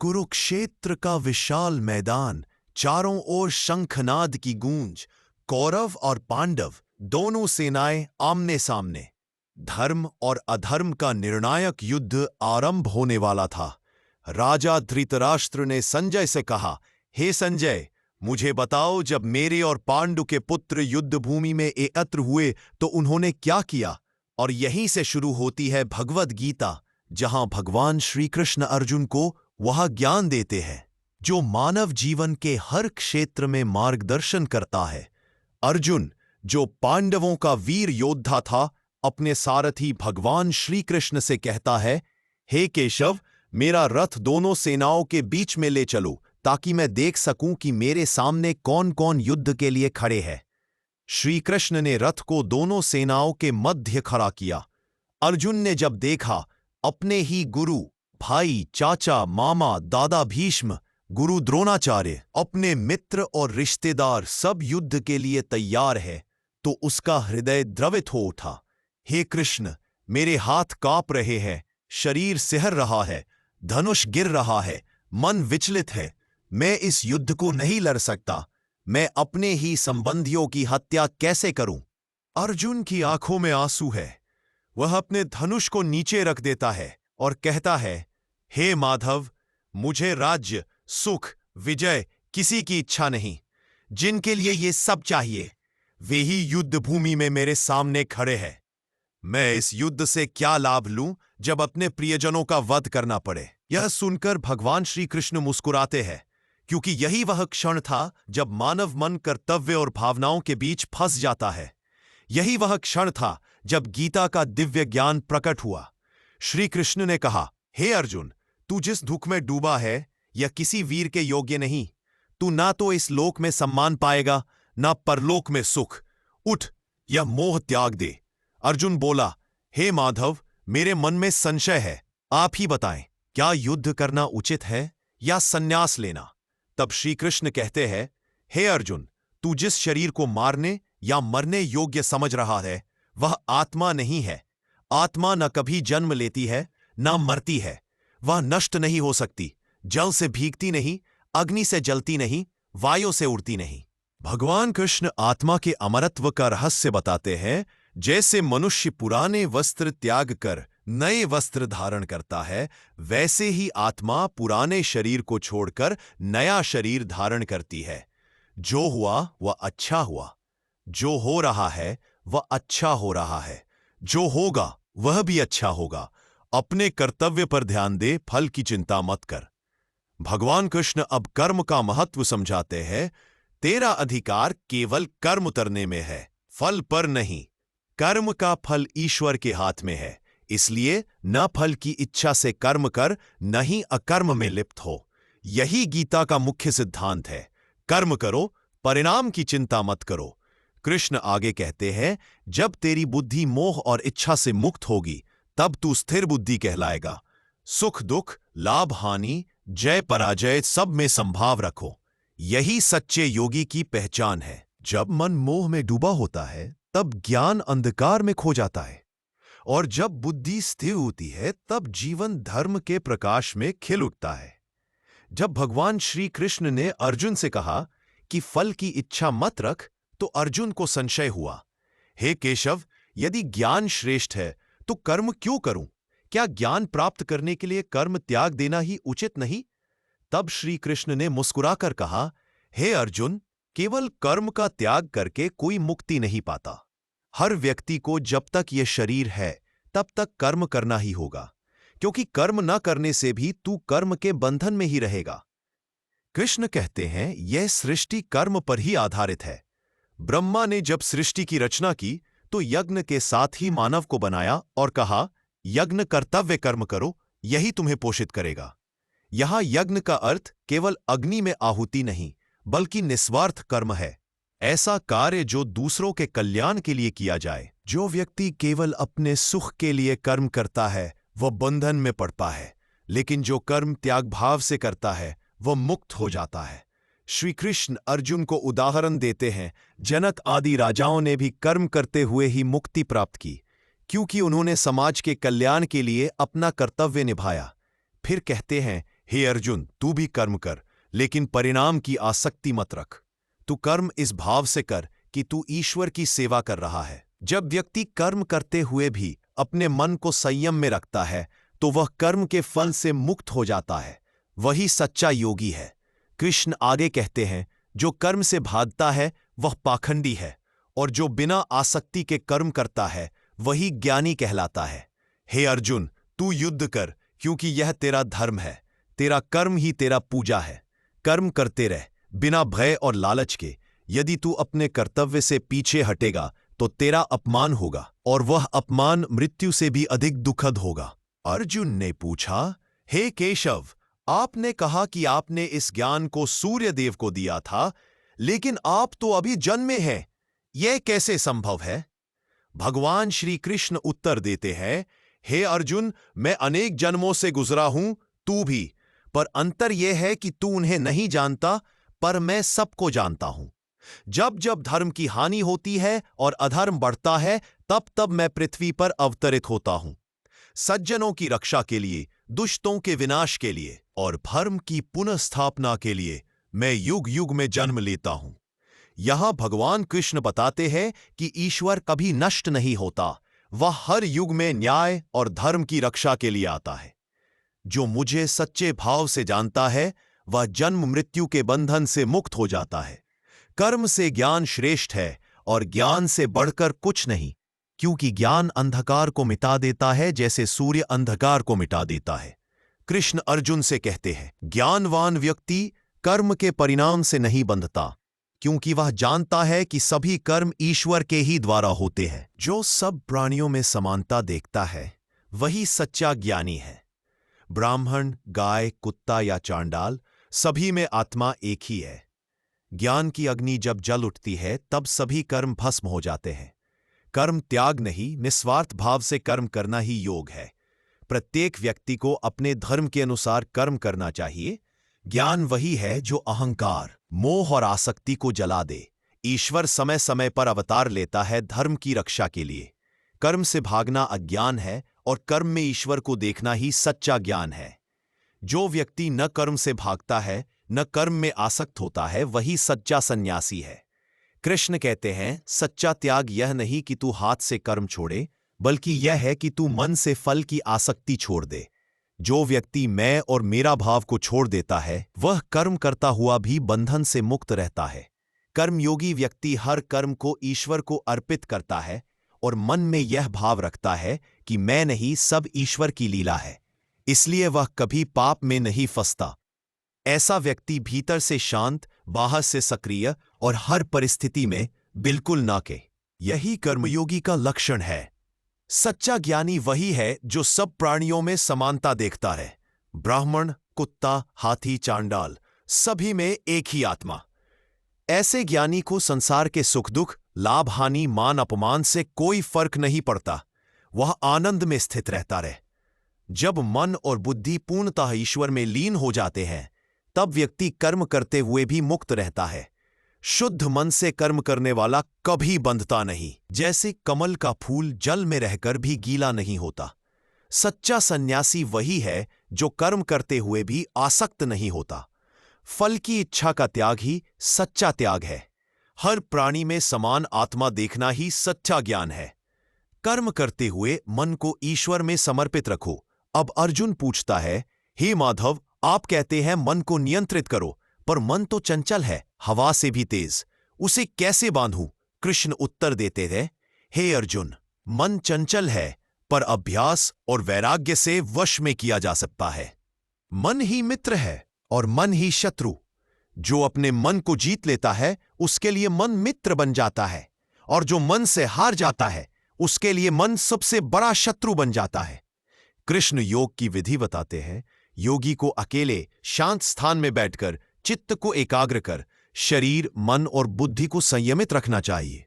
कुरुक्षेत्र का विशाल मैदान, चारों ओर शंखनाद की गूंज, कौरव और पांडव दोनों सेनाएं आमने सामने। धर्म और अधर्म का निर्णायक युद्ध आरंभ होने वाला था। राजा धृतराष्ट्र ने संजय से कहा, हे संजय, मुझे बताओ, जब मेरे और पांडु के पुत्र युद्ध भूमि में एकत्र हुए तो उन्होंने क्या किया। और यहीं से शुरू होती है भगवद गीता, जहां भगवान श्री कृष्ण अर्जुन को वह ज्ञान देते हैं जो मानव जीवन के हर क्षेत्र में मार्गदर्शन करता है। अर्जुन, जो पांडवों का वीर योद्धा था, अपने सारथी भगवान श्री कृष्ण से कहता है, हे केशव, मेरा रथ दोनों सेनाओं के बीच में ले चलो ताकि मैं देख सकूं कि मेरे सामने कौन कौन युद्ध के लिए खड़े हैं। श्री कृष्ण ने रथ को दोनों सेनाओं के मध्य खड़ा किया। अर्जुन ने जब देखा अपने ही गुरु, भाई, चाचा, मामा, दादा भीष्म, गुरु द्रोणाचार्य, अपने मित्र और रिश्तेदार सब युद्ध के लिए तैयार है, तो उसका हृदय द्रवित हो उठा। हे कृष्ण, मेरे हाथ कांप रहे हैं, शरीर सिहर रहा है, धनुष गिर रहा है, मन विचलित है। मैं इस युद्ध को नहीं लड़ सकता। मैं अपने ही संबंधियों की हत्या कैसे करूं? अर्जुन की आंखों में आंसू है। वह अपने धनुष को नीचे रख देता है और कहता है, हे माधव, मुझे राज्य, सुख, विजय किसी की इच्छा नहीं। जिनके लिए ये सब चाहिए वे ही युद्ध भूमि में मेरे सामने खड़े हैं। मैं इस युद्ध से क्या लाभ लूं जब अपने प्रियजनों का वध करना पड़े। यह सुनकर भगवान श्री कृष्ण मुस्कुराते हैं, क्योंकि यही वह क्षण था जब मानव मन कर्तव्य और भावनाओं के बीच फंस जाता है। यही वह क्षण था जब गीता का दिव्य ज्ञान प्रकट हुआ। श्री कृष्ण ने कहा, हे अर्जुन, तू जिस दुख में डूबा है यह किसी वीर के योग्य नहीं। तू ना तो इस लोक में सम्मान पाएगा, ना परलोक में सुख। उठ, यह मोह त्याग दे। अर्जुन बोला, हे माधव, मेरे मन में संशय है, आप ही बताएं, क्या युद्ध करना उचित है या संन्यास लेना? तब श्री कृष्ण कहते हैं, हे अर्जुन, तू जिस शरीर को मारने या मरने योग्य समझ रहा है वह आत्मा नहीं है। आत्मा न कभी जन्म लेती है न मरती है। वह नष्ट नहीं हो सकती, जल से भीगती नहीं, अग्नि से जलती नहीं, वायु से उड़ती नहीं। भगवान कृष्ण आत्मा के अमरत्व का रहस्य बताते हैं। जैसे मनुष्य पुराने वस्त्र त्याग कर नए वस्त्र धारण करता है, वैसे ही आत्मा पुराने शरीर को छोड़कर नया शरीर धारण करती है। जो हुआ वह अच्छा हुआ, जो हो रहा है वह अच्छा हो रहा है, जो होगा वह भी अच्छा होगा। अपने कर्तव्य पर ध्यान दे, फल की चिंता मत कर। भगवान कृष्ण अब कर्म का महत्व समझाते हैं। तेरा अधिकार केवल कर्म करने में है, फल पर नहीं। कर्म का फल ईश्वर के हाथ में है, इसलिए न फल की इच्छा से कर्म कर, न ही अकर्म में लिप्त हो। यही गीता का मुख्य सिद्धांत है। कर्म करो, परिणाम की चिंता मत करो। कृष्ण आगे कहते हैं, जब तेरी बुद्धि मोह और इच्छा से मुक्त होगी तब तू स्थिर बुद्धि कहलाएगा। सुख दुख, लाभ हानि, जय पराजय सब में संभाव रखो। यही सच्चे योगी की पहचान है। जब मन मोह में डूबा होता है तब ज्ञान अंधकार में खो जाता है, और जब बुद्धि स्थिर होती है तब जीवन धर्म के प्रकाश में खिल उठता है। जब भगवान श्री कृष्ण ने अर्जुन से कहा कि फल की इच्छा मत रख, तो अर्जुन को संशय हुआ, हे केशव, यदि ज्ञान श्रेष्ठ है तो कर्म क्यों करूं? क्या ज्ञान प्राप्त करने के लिए कर्म त्याग देना ही उचित नहीं? तब श्री कृष्ण ने मुस्कुराकर कहा, हे अर्जुन, केवल कर्म का त्याग करके कोई मुक्ति नहीं पाता। हर व्यक्ति को जब तक यह शरीर है तब तक कर्म करना ही होगा, क्योंकि कर्म न करने से भी तू कर्म के बंधन में ही रहेगा। कृष्ण कहते हैं, यह सृष्टि कर्म पर ही आधारित है। ब्रह्मा ने जब सृष्टि की रचना की तो यज्ञ के साथ ही मानव को बनाया और कहा, यज्ञ कर्तव्य कर्म करो, यही तुम्हें पोषित करेगा। यहां यज्ञ का अर्थ केवल अग्नि में आहुति नहीं, बल्कि निस्वार्थ कर्म है। ऐसा कार्य जो दूसरों के कल्याण के लिए किया जाए। जो व्यक्ति केवल अपने सुख के लिए कर्म करता है वह बंधन में पड़ता है, लेकिन जो कर्म त्याग भाव से करता है वह मुक्त हो जाता है। श्री कृष्ण अर्जुन को उदाहरण देते हैं, जनक आदि राजाओं ने भी कर्म करते हुए ही मुक्ति प्राप्त की, क्योंकि उन्होंने समाज के कल्याण के लिए अपना कर्तव्य निभाया। फिर कहते हैं, हे अर्जुन, तू भी कर्म कर, लेकिन परिणाम की आसक्ति मत रख। तू कर्म इस भाव से कर कि तू ईश्वर की सेवा कर रहा है। जब व्यक्ति कर्म करते हुए भी अपने मन को संयम में रखता है तो वह कर्म के फल से मुक्त हो जाता है। वही सच्चा योगी है। कृष्ण आगे कहते हैं, जो कर्म से भागता है वह पाखंडी है, और जो बिना आसक्ति के कर्म करता है वही ज्ञानी कहलाता है। हे अर्जुन, तू युद्ध कर, क्योंकि यह तेरा धर्म है। तेरा कर्म ही तेरा पूजा है। कर्म करते रह, बिना भय और लालच के। यदि तू अपने कर्तव्य से पीछे हटेगा तो तेरा अपमान होगा, और वह अपमान मृत्यु से भी अधिक दुखद होगा। अर्जुन ने पूछा, हे केशव, आपने कहा कि आपने इस ज्ञान को सूर्य देव को दिया था, लेकिन आप तो अभी जन्मे हैं। यह कैसे संभव है? भगवान श्री कृष्ण उत्तर देते हैं, हे अर्जुन, मैं अनेक जन्मों से गुजरा हूं, तू भी। पर अंतर यह है कि तू उन्हें नहीं जानता, पर मैं सबको जानता हूं। जब जब धर्म की हानि होती है और अधर्म बढ़ता है, तब तब मैं पृथ्वी पर अवतरित होता हूं। सज्जनों की रक्षा के लिए, दुष्टों के विनाश के लिए और धर्म की पुनर्स्थापना के लिए मैं युग युग में जन्म लेता हूं। यहां भगवान कृष्ण बताते हैं कि ईश्वर कभी नष्ट नहीं होता। वह हर युग में न्याय और धर्म की रक्षा के लिए आता है। जो मुझे सच्चे भाव से जानता है वह जन्म मृत्यु के बंधन से मुक्त हो जाता है। कर्म से ज्ञान श्रेष्ठ है और ज्ञान से बढ़कर कुछ नहीं, क्योंकि ज्ञान अंधकार को मिटा देता है जैसे सूर्य अंधकार को मिटा देता है। कृष्ण अर्जुन से कहते हैं, ज्ञानवान व्यक्ति कर्म के परिणाम से नहीं बंधता, क्योंकि वह जानता है कि सभी कर्म ईश्वर के ही द्वारा होते हैं। जो सब प्राणियों में समानता देखता है वही सच्चा ज्ञानी है। ब्राह्मण, गाय, कुत्ता या चांडाल, सभी में आत्मा एक ही है। ज्ञान की अग्नि जब जल उठती है तब सभी कर्म भस्म हो जाते हैं। कर्म त्याग नहीं, निस्वार्थ भाव से कर्म करना ही योग है। प्रत्येक व्यक्ति को अपने धर्म के अनुसार कर्म करना चाहिए। ज्ञान वही है जो अहंकार, मोह और आसक्ति को जला दे। ईश्वर समय समय पर अवतार लेता है धर्म की रक्षा के लिए। कर्म से भागना अज्ञान है और कर्म में ईश्वर को देखना ही सच्चा ज्ञान है। जो व्यक्ति न कर्म से भागता है न कर्म में आसक्त होता है वही सच्चा सन्यासी है। कृष्ण कहते हैं, सच्चा त्याग यह नहीं कि तू हाथ से कर्म छोड़े, बल्कि यह है कि तू मन से फल की आसक्ति छोड़ दे। जो व्यक्ति मैं और मेरा भाव को छोड़ देता है वह कर्म करता हुआ भी बंधन से मुक्त रहता है। कर्मयोगी व्यक्ति हर कर्म को ईश्वर को अर्पित करता है और मन में यह भाव रखता है कि मैं नहीं, सब ईश्वर की लीला है। इसलिए वह कभी पाप में नहीं फंसता। ऐसा व्यक्ति भीतर से शांत, बाहर से सक्रिय और हर परिस्थिति में बिल्कुल नाके। यही कर्मयोगी का लक्षण है। सच्चा ज्ञानी वही है जो सब प्राणियों में समानता देखता है। ब्राह्मण, कुत्ता, हाथी, चांडाल, सभी में एक ही आत्मा। ऐसे ज्ञानी को संसार के सुख दुख, लाभ हानि, मान अपमान से कोई फर्क नहीं पड़ता। वह आनंद में स्थित रहता रहे। जब मन और बुद्धि पूर्णतः ईश्वर में लीन हो जाते हैं तब व्यक्ति कर्म करते हुए भी मुक्त रहता है। शुद्ध मन से कर्म करने वाला कभी बंधता नहीं। जैसे कमल का फूल जल में रहकर भी गीला नहीं होता। सच्चा सन्यासी वही है जो कर्म करते हुए भी आसक्त नहीं होता। फल की इच्छा का त्याग ही सच्चा त्याग है। हर प्राणी में समान आत्मा देखना ही सच्चा ज्ञान है। कर्म करते हुए मन को ईश्वर में समर्पित रखो। अब अर्जुन पूछता है, हे माधव, आप कहते हैं मन को नियंत्रित करो, पर मन तो चंचल है, हवा से भी तेज। उसे कैसे बांधूं? कृष्ण उत्तर देते थे, हे अर्जुन, मन चंचल है, पर अभ्यास और वैराग्य से वश में किया जा सकता है। मन ही मित्र है और मन ही शत्रु। जो अपने मन को जीत लेता है उसके लिए मन मित्र बन जाता है, और जो मन से हार जाता है उसके लिए मन सबसे बड़ा शत्रु बन जाता है। कृष्ण योग की विधि बताते हैं। योगी को अकेले शांत स्थान में बैठकर चित्त को एकाग्र कर शरीर, मन और बुद्धि को संयमित रखना चाहिए।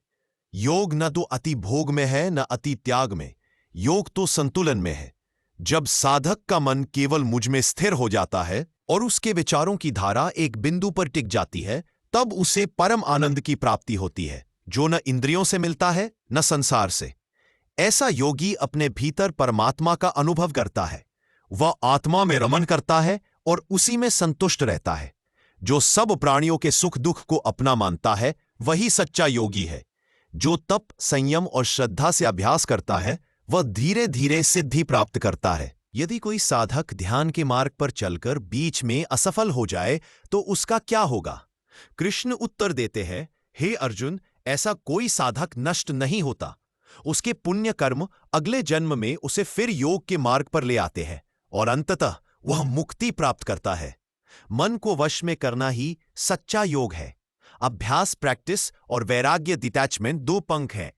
योग न तो अति भोग में है न अति त्याग में। योग तो संतुलन में है। जब साधक का मन केवल मुझ में स्थिर हो जाता है और उसके विचारों की धारा एक बिंदु पर टिक जाती है, तब उसे परम आनंद की प्राप्ति होती है, जो न इंद्रियों से मिलता है न संसार से। ऐसा योगी अपने भीतर परमात्मा का अनुभव करता है। वह आत्मा में रमन करता है और उसी में संतुष्ट रहता है। जो सब प्राणियों के सुख दुख को अपना मानता है वही सच्चा योगी है। जो तप, संयम और श्रद्धा से अभ्यास करता है वह धीरे धीरे सिद्धि प्राप्त करता है। यदि कोई साधक ध्यान के मार्ग पर चलकर बीच में असफल हो जाए तो उसका क्या होगा? कृष्ण उत्तर देते हैं, हे अर्जुन, ऐसा कोई साधक नष्ट नहीं होता। उसके पुण्य कर्म अगले जन्म में उसे फिर योग के मार्ग पर ले आते हैं और अंततः वह मुक्ति प्राप्त करता है। मन को वश में करना ही सच्चा योग है। अभ्यास, प्रैक्टिस और वैराग्य, डिटैचमेंट, दो पंख हैं।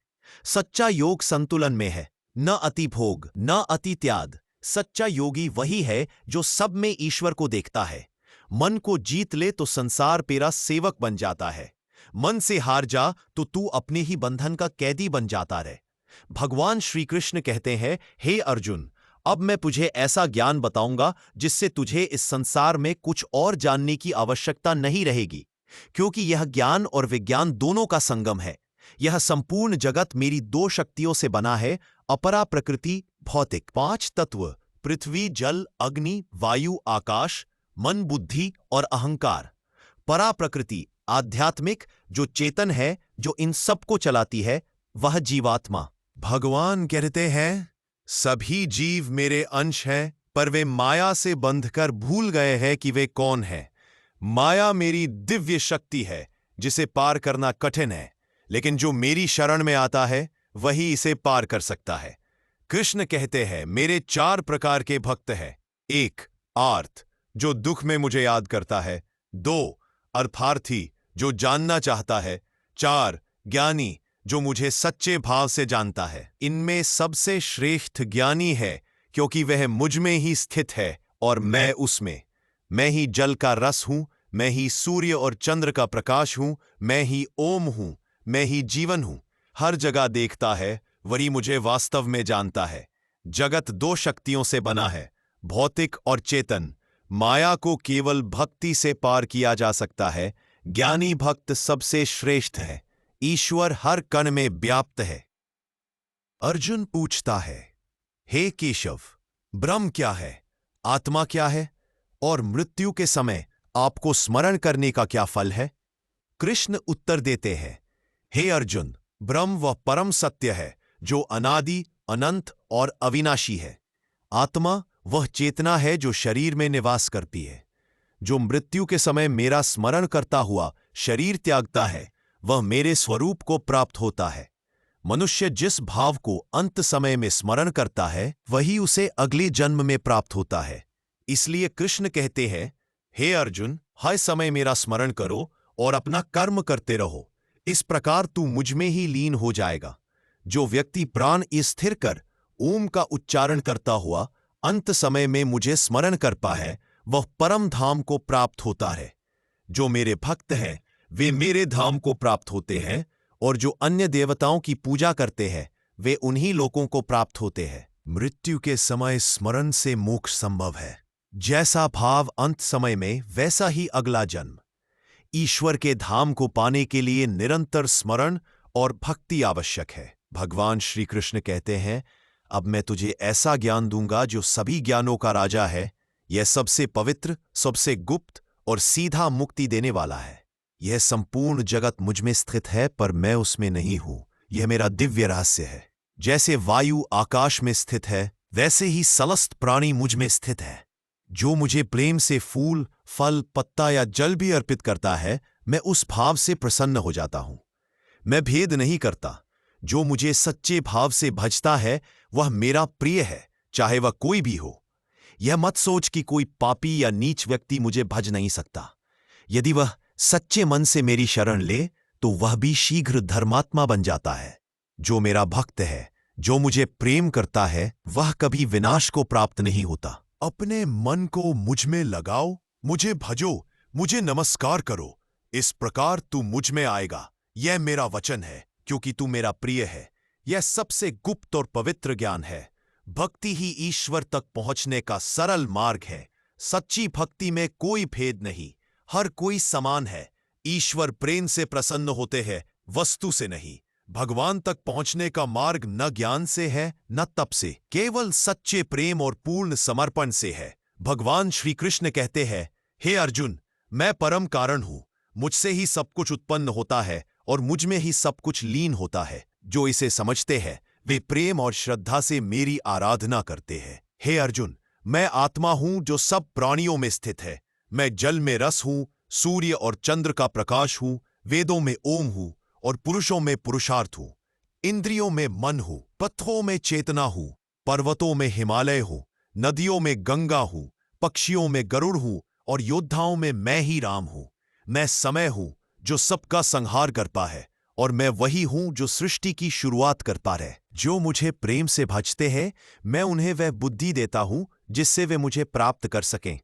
सच्चा योग संतुलन में है, न अति भोग न अति त्याग। सच्चा योगी वही है जो सब में ईश्वर को देखता है। मन को जीत ले तो संसार तेरा सेवक बन जाता है। मन से हार जा तो तू अपने ही बंधन का कैदी बन जाता रहे। भगवान श्री कृष्ण कहते हैं, हे अर्जुन, अब मैं तुझे ऐसा ज्ञान बताऊंगा जिससे तुझे इस संसार में कुछ और जानने की आवश्यकता नहीं रहेगी, क्योंकि यह ज्ञान और विज्ञान दोनों का संगम है। यह संपूर्ण जगत मेरी दो शक्तियों से बना है, अपरा प्रकृति भौतिक, 5 तत्व, पृथ्वी, जल, अग्नि, वायु, आकाश, मन, बुद्धि और अहंकार। परा प्रकृति आध्यात्मिक, जो चेतन है, जो इन सबको चलाती है, वह जीवात्मा। भगवान कहते हैं, सभी जीव मेरे अंश हैं, पर वे माया से बंधकर भूल गए हैं कि वे कौन हैं। माया मेरी दिव्य शक्ति है जिसे पार करना कठिन है, लेकिन जो मेरी शरण में आता है वही इसे पार कर सकता है। कृष्ण कहते हैं, मेरे 4 प्रकार के भक्त हैं। 1. आर्त, जो दुख में मुझे याद करता है। 2. अर्थार्थी, जो जानना चाहता है। 4. ज्ञानी, जो मुझे सच्चे भाव से जानता है। इनमें सबसे श्रेष्ठ ज्ञानी है, क्योंकि वह मुझ में ही स्थित है और मैं उसमें। मैं ही जल का रस हूं, मैं ही सूर्य और चंद्र का प्रकाश हूं, मैं ही ओम हूं, मैं ही जीवन हूं। हर जगह देखता है, वही मुझे वास्तव में जानता है। जगत 2 शक्तियों से बना है, भौतिक और चेतन। माया को केवल भक्ति से पार किया जा सकता है। ज्ञानी भक्त सबसे श्रेष्ठ है। ईश्वर हर कण में व्याप्त है। अर्जुन पूछता है, हे केशव, ब्रह्म क्या है, आत्मा क्या है और मृत्यु के समय आपको स्मरण करने का क्या फल है? कृष्ण उत्तर देते हैं, हे अर्जुन, ब्रह्म वह परम सत्य है जो अनादि, अनंत और अविनाशी है। आत्मा वह चेतना है जो शरीर में निवास करती है। जो मृत्यु के समय मेरा स्मरण करता हुआ शरीर त्यागता है वह मेरे स्वरूप को प्राप्त होता है। मनुष्य जिस भाव को अंत समय में स्मरण करता है वही उसे अगले जन्म में प्राप्त होता है। इसलिए कृष्ण कहते हैं, हे अर्जुन, हर समय मेरा स्मरण करो और अपना कर्म करते रहो। इस प्रकार तू मुझ में ही लीन हो जाएगा। जो व्यक्ति प्राण स्थिर कर ओम का उच्चारण करता हुआ अंत समय में मुझे स्मरण कर पाए वह परम धाम को प्राप्त होता है। जो मेरे भक्त हैं वे मेरे धाम को प्राप्त होते हैं, और जो अन्य देवताओं की पूजा करते हैं वे उन्हीं लोगों को प्राप्त होते हैं। मृत्यु के समय स्मरण से मोक्ष संभव है। जैसा भाव अंत समय में वैसा ही अगला जन्म। ईश्वर के धाम को पाने के लिए निरंतर स्मरण और भक्ति आवश्यक है। भगवान श्री कृष्ण कहते हैं, अब मैं तुझे ऐसा ज्ञान दूंगा जो सभी ज्ञानों का राजा है। यह सबसे पवित्र, सबसे गुप्त और सीधा मुक्ति देने वाला है। यह संपूर्ण जगत मुझ में स्थित है, पर मैं उसमें नहीं हूं। यह मेरा दिव्य रहस्य है। जैसे वायु आकाश में स्थित है वैसे ही समस्त प्राणी मुझ में स्थित है। जो मुझे प्रेम से फूल, फल, पत्ता या जल भी अर्पित करता है मैं उस भाव से प्रसन्न हो जाता हूं। मैं भेद नहीं करता। जो मुझे सच्चे भाव से भजता है वह मेरा प्रिय है, चाहे वह कोई भी हो। यह मत सोच कि कोई पापी या नीच व्यक्ति मुझे भज नहीं सकता। यदि वह सच्चे मन से मेरी शरण ले तो वह भी शीघ्र धर्मात्मा बन जाता है। जो मेरा भक्त है, जो मुझे प्रेम करता है, वह कभी विनाश को प्राप्त नहीं होता। अपने मन को मुझ में लगाओ, मुझे भजो, मुझे नमस्कार करो। इस प्रकार तू मुझ में आएगा। यह मेरा वचन है, क्योंकि तू मेरा प्रिय है। यह सबसे गुप्त और पवित्र ज्ञान है। भक्ति ही ईश्वर तक पहुंचने का सरल मार्ग है। सच्ची भक्ति में कोई भेद नहीं, हर कोई समान है। ईश्वर प्रेम से प्रसन्न होते हैं, वस्तु से नहीं। भगवान तक पहुंचने का मार्ग न ज्ञान से है न तप से, केवल सच्चे प्रेम और पूर्ण समर्पण से है। भगवान श्री कृष्ण कहते हैं, हे अर्जुन, मैं परम कारण हूं, मुझसे ही सब कुछ उत्पन्न होता है और मुझ में ही सब कुछ लीन होता है। जो इसे समझते हैं वे प्रेम और श्रद्धा से मेरी आराधना करते हैं। हे अर्जुन, मैं आत्मा हूं जो सब प्राणियों में स्थित है। मैं जल में रस हूं, सूर्य और चंद्र का प्रकाश हूं, वेदों में ओम हूं और पुरुषों में पुरुषार्थ हूं। इंद्रियों में मन हूं, पत्थरों में चेतना हूं, पर्वतों में हिमालय हूं, नदियों में गंगा हूं, पक्षियों में गरुड़ हूं और योद्धाओं में मैं ही राम हूं। मैं समय हूं जो सबका संहार करता है और मैं वही हूं जो सृष्टि की शुरुआत करता है। जो मुझे प्रेम से भजते हैं, मैं उन्हें वह बुद्धि देता हूं जिससे वे मुझे प्राप्त कर सकें।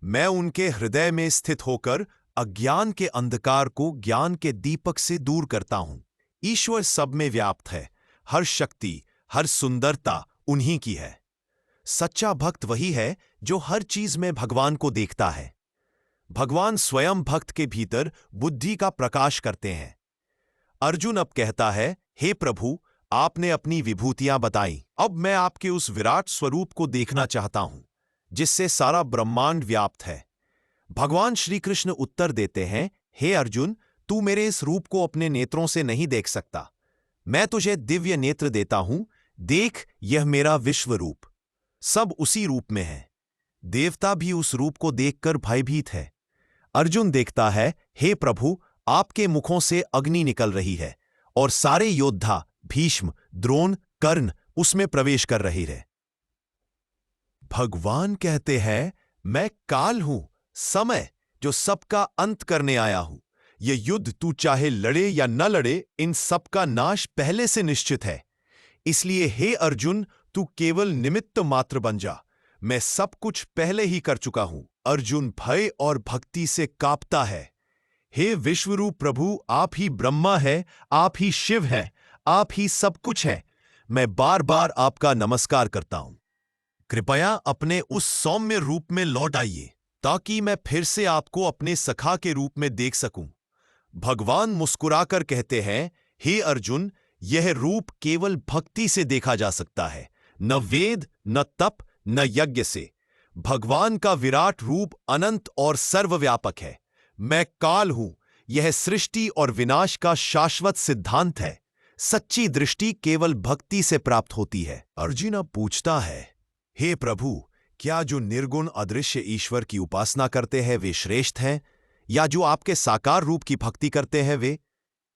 मैं उनके हृदय में स्थित होकर अज्ञान के अंधकार को ज्ञान के दीपक से दूर करता हूं। ईश्वर सब में व्याप्त है, हर शक्ति, हर सुंदरता उन्हीं की है। सच्चा भक्त वही है जो हर चीज में भगवान को देखता है। भगवान स्वयं भक्त के भीतर बुद्धि का प्रकाश करते हैं। अर्जुन अब कहता है, हे प्रभु, आपने अपनी विभूतियां बताई, अब मैं आपके उस विराट स्वरूप को देखना चाहता हूं जिससे सारा ब्रह्मांड व्याप्त है। भगवान श्री कृष्ण उत्तर देते हैं, हे अर्जुन, तू मेरे इस रूप को अपने नेत्रों से नहीं देख सकता। मैं तुझे दिव्य नेत्र देता हूं, देख, यह मेरा विश्व रूप। सब उसी रूप में है। देवता भी उस रूप को देखकर भयभीत है। अर्जुन देखता है, हे प्रभु, आपके मुखों से अग्नि निकल रही है और सारे योद्धा भीष्म, द्रोण, कर्ण उसमें प्रवेश कर रहे हैं। भगवान कहते हैं, मैं काल हूं, समय, जो सबका अंत करने आया हूं। यह युद्ध तू चाहे लड़े या न लड़े, इन सबका नाश पहले से निश्चित है। इसलिए हे अर्जुन, तू केवल निमित्त मात्र बन जा। मैं सब कुछ पहले ही कर चुका हूं। अर्जुन भय और भक्ति से कांपता है। हे विश्वरूप प्रभु, आप ही ब्रह्मा है, आप ही शिव है, आप ही सब कुछ है। मैं बार बार आपका नमस्कार करता हूं। कृपया अपने उस सौम्य रूप में लौट आइए ताकि मैं फिर से आपको अपने सखा के रूप में देख सकूं। भगवान मुस्कुराकर कहते हैं, हे अर्जुन, यह रूप केवल भक्ति से देखा जा सकता है, न वेद, न तप, न यज्ञ से। भगवान का विराट रूप अनंत और सर्वव्यापक है। मैं काल हूं, यह सृष्टि और विनाश का शाश्वत सिद्धांत है। सच्ची दृष्टि केवल भक्ति से प्राप्त होती है। अर्जुन अब पूछता है, हे प्रभु, क्या जो निर्गुण अदृश्य ईश्वर की उपासना करते हैं वे श्रेष्ठ हैं, या जो आपके साकार रूप की भक्ति करते हैं वे?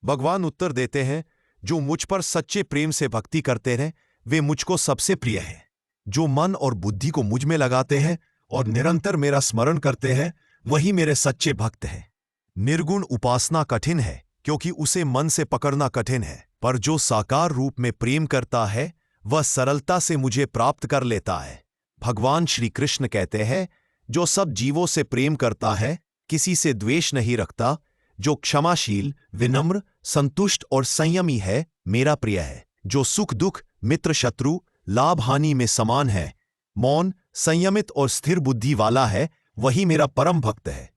भगवान उत्तर देते हैं, जो मुझ पर सच्चे प्रेम से भक्ति करते हैं वे मुझको सबसे प्रिय हैं। जो मन और बुद्धि को मुझ में लगाते हैं और निरंतर मेरा स्मरण करते हैं वही मेरे सच्चे भक्त हैं। निर्गुण उपासना कठिन है क्योंकि उसे मन से पकड़ना कठिन है, पर जो साकार रूप में प्रेम करता है वह सरलता से मुझे प्राप्त कर लेता है। भगवान श्री कृष्ण कहते हैं, जो सब जीवों से प्रेम करता है, किसी से द्वेष नहीं रखता, जो क्षमाशील, विनम्र, संतुष्ट और संयमी है, मेरा प्रिय है। जो सुख दुख, मित्र शत्रु, लाभ हानि में समान है, मौन, संयमित और स्थिर बुद्धि वाला है, वही मेरा परम भक्त है।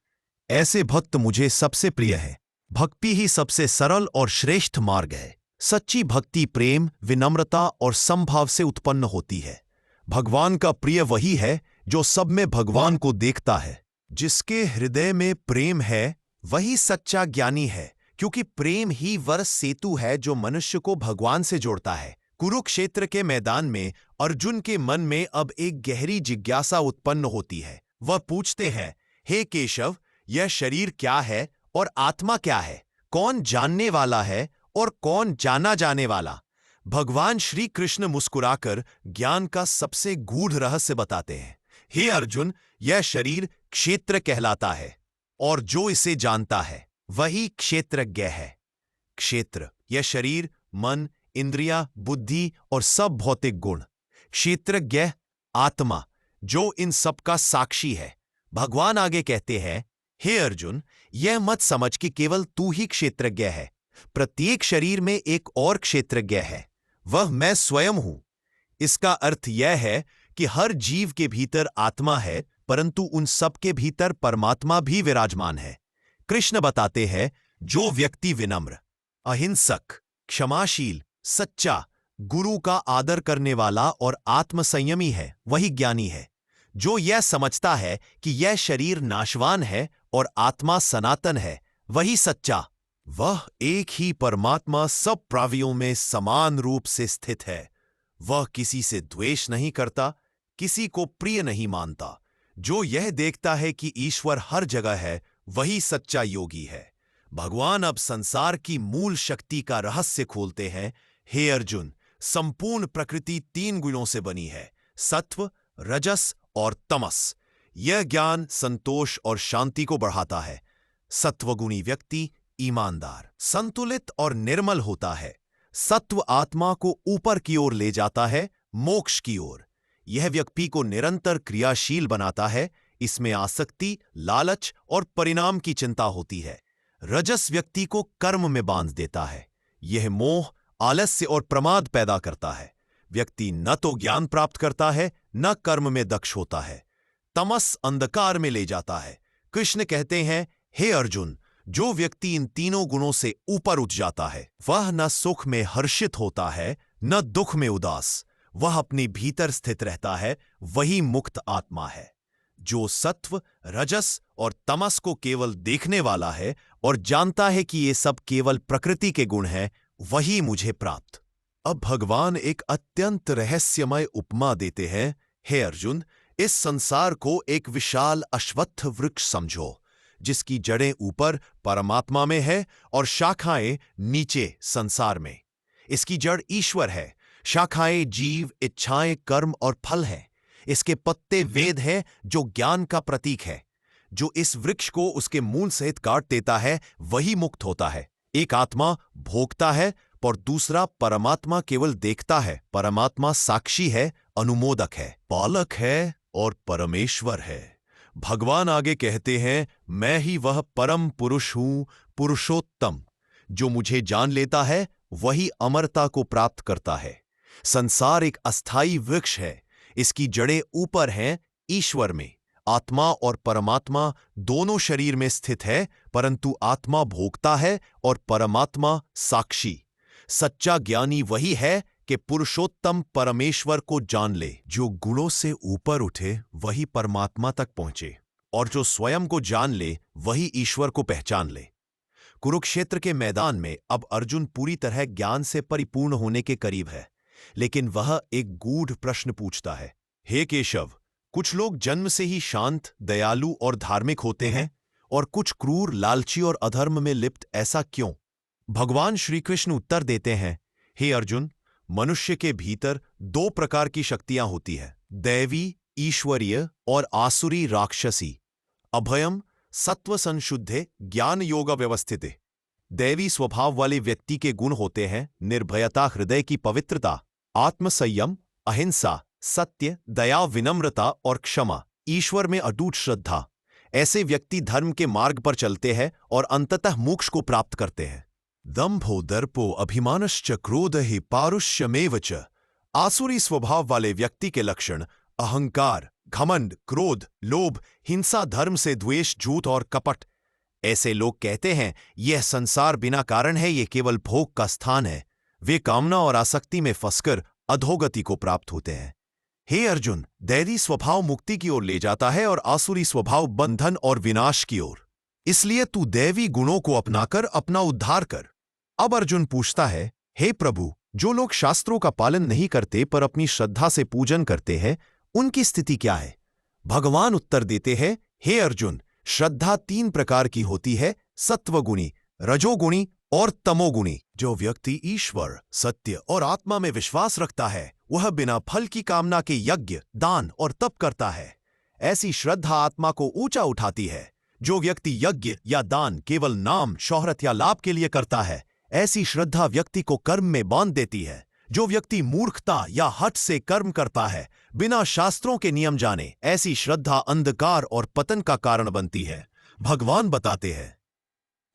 ऐसे भक्त मुझे सबसे प्रिय है। भक्ति ही सबसे सरल और श्रेष्ठ मार्ग है। सच्ची भक्ति प्रेम, विनम्रता और समभाव से उत्पन्न होती है। भगवान का प्रिय वही है जो सब में भगवान को देखता है। जिसके हृदय में प्रेम है वही सच्चा ज्ञानी है, क्योंकि प्रेम ही वह सेतु है जो मनुष्य को भगवान से जोड़ता है। कुरुक्षेत्र के मैदान में अर्जुन के मन में अब एक गहरी जिज्ञासा उत्पन्न होती है। वह पूछते हैं, हे केशव, यह शरीर क्या है और आत्मा क्या है? कौन जानने वाला है और कौन जाना जाने वाला? भगवान श्री कृष्ण मुस्कुराकर ज्ञान का सबसे गूढ़ रहस्य बताते हैं। हे अर्जुन, यह शरीर क्षेत्र कहलाता है और जो इसे जानता है वही क्षेत्रज्ञ है। क्षेत्र, यह शरीर, मन, इंद्रिया, बुद्धि और सब भौतिक गुण। क्षेत्रज्ञ, आत्मा, जो इन सब का साक्षी है। भगवान आगे कहते हैं, हे अर्जुन, यह मत समझ कि केवल तू ही क्षेत्रज्ञ है। प्रत्येक शरीर में एक और क्षेत्रज्ञ है, वह मैं स्वयं हूं। इसका अर्थ यह है कि हर जीव के भीतर आत्मा है, परंतु उन सब के भीतर परमात्मा भी विराजमान है। कृष्ण बताते हैं, जो व्यक्ति विनम्र, अहिंसक, क्षमाशील, सच्चा, गुरु का आदर करने वाला और आत्मसंयमी है, वही ज्ञानी है। जो यह समझता है कि यह शरीर नाशवान है और आत्मा सनातन है, वही सच्चा, वह एक ही परमात्मा सब प्रावियों में समान रूप से स्थित है। वह किसी से द्वेष नहीं करता, किसी को प्रिय नहीं मानता। जो यह देखता है कि ईश्वर हर जगह है, वही सच्चा योगी है। भगवान अब संसार की मूल शक्ति का रहस्य खोलते हैं। हे अर्जुन, संपूर्ण प्रकृति 3 गुणों से बनी है, सत्व, रजस और तमस। यह ज्ञान संतोष और शांति को बढ़ाता है। सत्वगुणी व्यक्ति ईमानदार, संतुलित और निर्मल होता है। सत्व आत्मा को ऊपर की ओर ले जाता है, मोक्ष की ओर। यह व्यक्ति को निरंतर क्रियाशील बनाता है। इसमें आसक्ति, लालच और परिणाम की चिंता होती है। रजस व्यक्ति को कर्म में बांध देता है। यह मोह, आलस्य और प्रमाद पैदा करता है। व्यक्ति न तो ज्ञान प्राप्त करता है, न कर्म में दक्ष होता है। तमस अंधकार में ले जाता है। कृष्ण कहते हैं, हे अर्जुन, जो व्यक्ति इन तीनों गुणों से ऊपर उठ जाता है, वह न सुख में हर्षित होता है, न दुख में उदास। वह अपने भीतर स्थित रहता है, वही मुक्त आत्मा है। जो सत्व, रजस और तमस को केवल देखने वाला है और जानता है कि ये सब केवल प्रकृति के गुण हैं, वही मुझे प्राप्त। अब भगवान एक अत्यंत रहस्यमय उपमा देते हैं। हे अर्जुन, इस संसार को एक विशाल अश्वत्थ वृक्ष समझो, जिसकी जड़ें ऊपर परमात्मा में है और शाखाएं नीचे संसार में। इसकी जड़ ईश्वर है, शाखाएं जीव, इच्छाएं, कर्म और फल हैं। इसके पत्ते वेद हैं, जो ज्ञान का प्रतीक है। जो इस वृक्ष को उसके मूल सहित काट देता है, वही मुक्त होता है। एक आत्मा भोगता है, पर दूसरा परमात्मा केवल देखता है। परमात्मा साक्षी है, अनुमोदक है, पालक है और परमेश्वर है। भगवान आगे कहते हैं, मैं ही वह परम पुरुष हूं, पुरुषोत्तम। जो मुझे जान लेता है, वही अमरता को प्राप्त करता है। संसार एक अस्थायी वृक्ष है। इसकी जड़ें ऊपर हैं, ईश्वर में। आत्मा और परमात्मा दोनों शरीर में स्थित है, परंतु आत्मा भोगता है और परमात्मा साक्षी। सच्चा ज्ञानी वही है कि पुरुषोत्तम परमेश्वर को जान ले। जो गुणों से ऊपर उठे, वही परमात्मा तक पहुंचे, और जो स्वयं को जान ले, वही ईश्वर को पहचान ले। कुरुक्षेत्र के मैदान में अब अर्जुन पूरी तरह ज्ञान से परिपूर्ण होने के करीब है, लेकिन वह एक गूढ़ प्रश्न पूछता है। हे केशव, कुछ लोग जन्म से ही शांत, दयालु और धार्मिक होते हैं, और कुछ क्रूर, लालची और अधर्म में लिप्त, ऐसा क्यों? भगवान श्री कृष्ण उत्तर देते हैं, हे अर्जुन, मनुष्य के भीतर 2 प्रकार की शक्तियां होती है, दैवी, ईश्वरीय और आसुरी, राक्षसी। अभयम सत्व संशुद्धे ज्ञान योग व्यवस्थिते। दैवी स्वभाव वाले व्यक्ति के गुण होते हैं निर्भयता, हृदय की पवित्रता, आत्मसंयम, अहिंसा, सत्य, दया, विनम्रता और क्षमा, ईश्वर में अटूट श्रद्धा। ऐसे व्यक्ति धर्म के मार्ग पर चलते हैं और अंततः मोक्ष को प्राप्त करते हैं। दंभो दर्पो अभिमानश्च क्रोध ही पारुष्यमेव च। आसुरी स्वभाव वाले व्यक्ति के लक्षण अहंकार, घमंड, क्रोध, लोभ, हिंसा, धर्म से द्वेष, झूठ और कपट। ऐसे लोग कहते हैं, यह संसार बिना कारण है, ये केवल भोग का स्थान है। वे कामना और आसक्ति में फंसकर अधोगति को प्राप्त होते हैं। हे अर्जुन, दैवी स्वभाव मुक्ति की ओर ले जाता है और आसुरी स्वभाव बंधन और विनाश की ओर। इसलिए तू दैवी गुणों को अपनाकर अपना उद्धार कर। अब अर्जुन पूछता है, हे प्रभु, जो लोग शास्त्रों का पालन नहीं करते पर अपनी श्रद्धा से पूजन करते हैं, उनकी स्थिति क्या है? भगवान उत्तर देते हैं, हे अर्जुन, श्रद्धा 3 प्रकार की होती है, सत्वगुणी, रजोगुणी और तमोगुणी। जो व्यक्ति ईश्वर, सत्य और आत्मा में विश्वास रखता है, वह बिना फल की कामना के यज्ञ, दान और तप करता है। ऐसी श्रद्धा आत्मा को ऊंचा उठाती है। जो व्यक्ति यज्ञ या दान केवल नाम, शोहरत या लाभ के लिए करता है, ऐसी श्रद्धा व्यक्ति को कर्म में बांध देती है। जो व्यक्ति मूर्खता या हठ से कर्म करता है, बिना शास्त्रों के नियम जाने, ऐसी श्रद्धा अंधकार और पतन का कारण बनती है। भगवान बताते हैं,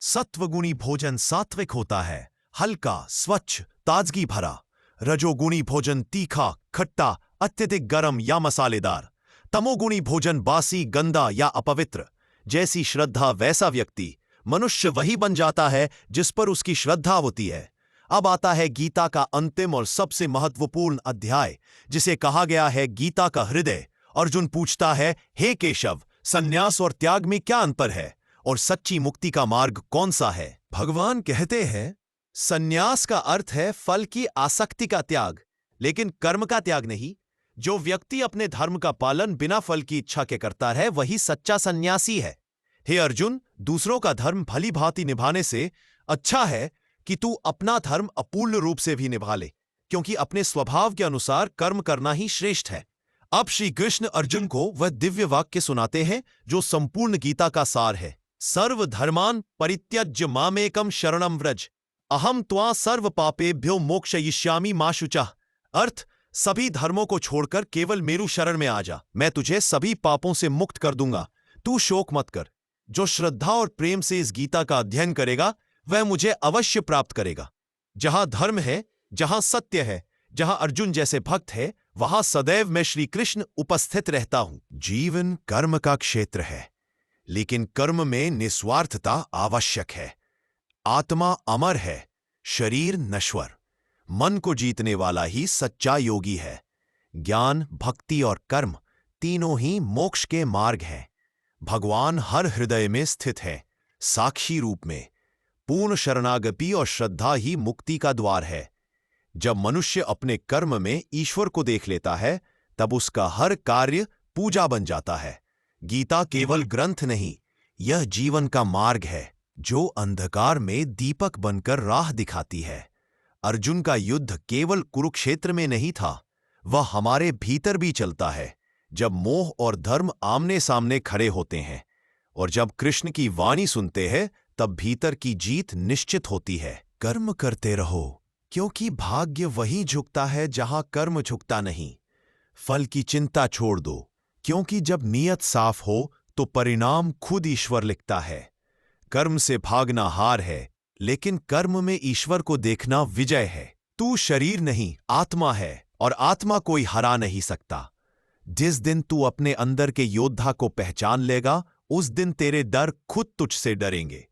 सत्वगुणी भोजन सात्विक होता है, हल्का, स्वच्छ, ताजगी भरा। रजोगुणी भोजन तीखा, खट्टा, अत्यधिक गर्म या मसालेदार। तमोगुणी भोजन बासी, गंदा या अपवित्र। जैसी श्रद्धा वैसा व्यक्ति। मनुष्य वही बन जाता है जिस पर उसकी श्रद्धा होती है। अब आता है गीता का अंतिम और सबसे महत्वपूर्ण अध्याय, जिसे कहा गया है गीता का हृदय, अर्जुन पूछता है, हे केशव, संन्यास और त्याग में क्या अंतर है और सच्ची मुक्ति का मार्ग कौन सा है? भगवान कहते हैं, संन्यास का अर्थ है फल की आसक्ति का त्याग, लेकिन कर्म का त्याग नहीं। जो व्यक्ति अपने धर्म का पालन बिना फल की इच्छा के करता है, वही सच्चा सन्यासी है। हे अर्जुन, दूसरों का धर्म भली भांति निभाने से अच्छा है कि तू अपना धर्म अपूर्ण रूप से भी निभा ले, क्योंकि अपने स्वभाव के अनुसार कर्म करना ही श्रेष्ठ है। अब श्री कृष्ण अर्जुन को वह दिव्य वाक्य सुनाते हैं जो संपूर्ण गीता का सार है। सर्वधर्मान् परित्यज्य मामेकं शरणं व्रज, अहम त्वा सर्व पापेभ्यो मोक्षयिष्यामि मा शुचः। अर्थ, सभी धर्मों को छोड़कर केवल मेरू शरण में आ जा, मैं तुझे सभी पापों से मुक्त कर दूंगा। तू शोक मत कर। जो श्रद्धा और प्रेम से इस गीता का अध्ययन करेगा वह मुझे अवश्य प्राप्त करेगा। जहां धर्म है, जहां सत्य है, जहां अर्जुन जैसे भक्त है, वहां सदैव मैं श्री कृष्ण उपस्थित रहता हूं। जीवन कर्म का क्षेत्र है, लेकिन कर्म में निस्वार्थता आवश्यक है। आत्मा अमर है, शरीर नश्वर। मन को जीतने वाला ही सच्चा योगी है। ज्ञान, भक्ति और कर्म तीनों ही मोक्ष के मार्ग हैं। भगवान हर हृदय में स्थित है, साक्षी रूप में। पूर्ण शरणागति और श्रद्धा ही मुक्ति का द्वार है। जब मनुष्य अपने कर्म में ईश्वर को देख लेता है, तब उसका हर कार्य पूजा बन जाता है। गीता केवल ग्रंथ नहीं, यह जीवन का मार्ग है जो अंधकार में दीपक बनकर राह दिखाती है। अर्जुन का युद्ध केवल कुरुक्षेत्र में नहीं था, वह हमारे भीतर भी चलता है, जब मोह और धर्म आमने सामने खड़े होते हैं। और जब कृष्ण की वाणी सुनते हैं, तब भीतर की जीत निश्चित होती है। कर्म करते रहो, क्योंकि भाग्य वहीं झुकता है जहां कर्म झुकता नहीं। फल की चिंता छोड़ दो, क्योंकि जब नीयत साफ हो तो परिणाम खुद ईश्वर लिखता है। कर्म से भागना हार है, लेकिन कर्म में ईश्वर को देखना विजय है। तू शरीर नहीं, आत्मा है, और आत्मा कोई हरा नहीं सकता। जिस दिन तू अपने अंदर के योद्धा को पहचान लेगा, उस दिन तेरे डर खुद तुझसे डरेंगे।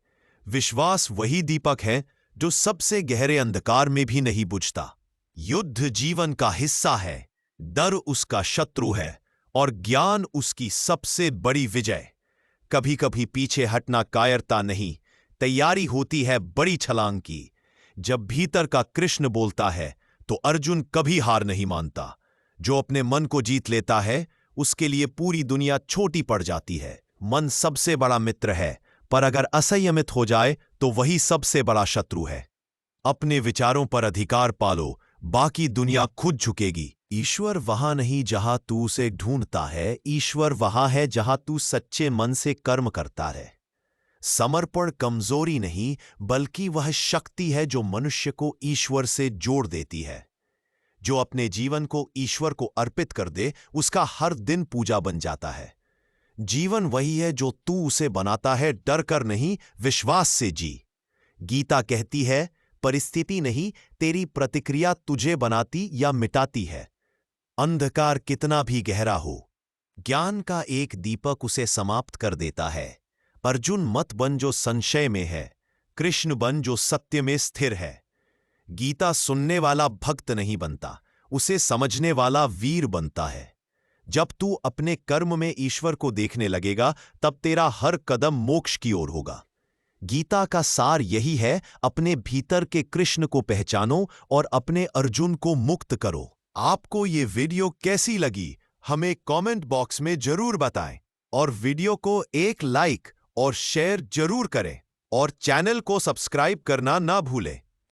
विश्वास वही दीपक है जो सबसे गहरे अंधकार में भी नहीं बुझता। युद्ध जीवन का हिस्सा है, डर उसका शत्रु है और ज्ञान उसकी सबसे बड़ी विजय। कभी कभी पीछे हटना कायरता नहीं, तैयारी होती है बड़ी छलांग की। जब भीतर का कृष्ण बोलता है तो अर्जुन कभी हार नहीं मानता। जो अपने मन को जीत लेता है, उसके लिए पूरी दुनिया छोटी पड़ जाती है। मन सबसे बड़ा मित्र है, पर अगर असंयमित हो जाए तो वही सबसे बड़ा शत्रु है। अपने विचारों पर अधिकार पालो, बाकी दुनिया खुद झुकेगी। ईश्वर वहां नहीं जहां तू उसे ढूंढता है, ईश्वर वहां है जहां तू सच्चे मन से कर्म करता है। समर्पण कमजोरी नहीं, बल्कि वह शक्ति है जो मनुष्य को ईश्वर से जोड़ देती है। जो अपने जीवन को ईश्वर को अर्पित कर दे, उसका हर दिन पूजा बन जाता है। जीवन वही है जो तू उसे बनाता है, डर कर नहीं, विश्वास से जी। गीता कहती है, परिस्थिति नहीं, तेरी प्रतिक्रिया तुझे बनाती या मिटाती है। अंधकार कितना भी गहरा हो, ज्ञान का एक दीपक उसे समाप्त कर देता है। अर्जुन मत बन जो संशय में है, कृष्ण बन जो सत्य में स्थिर है। गीता सुनने वाला भक्त नहीं बनता, उसे समझने वाला वीर बनता है। जब तू अपने कर्म में ईश्वर को देखने लगेगा, तब तेरा हर कदम मोक्ष की ओर होगा। गीता का सार यही है, अपने भीतर के कृष्ण को पहचानो और अपने अर्जुन को मुक्त करो। आपको ये वीडियो कैसी लगी, हमें कमेंट बॉक्स में जरूर बताएं, और वीडियो को एक लाइक और शेयर जरूर करें, और चैनल को सब्सक्राइब करना ना भूलें।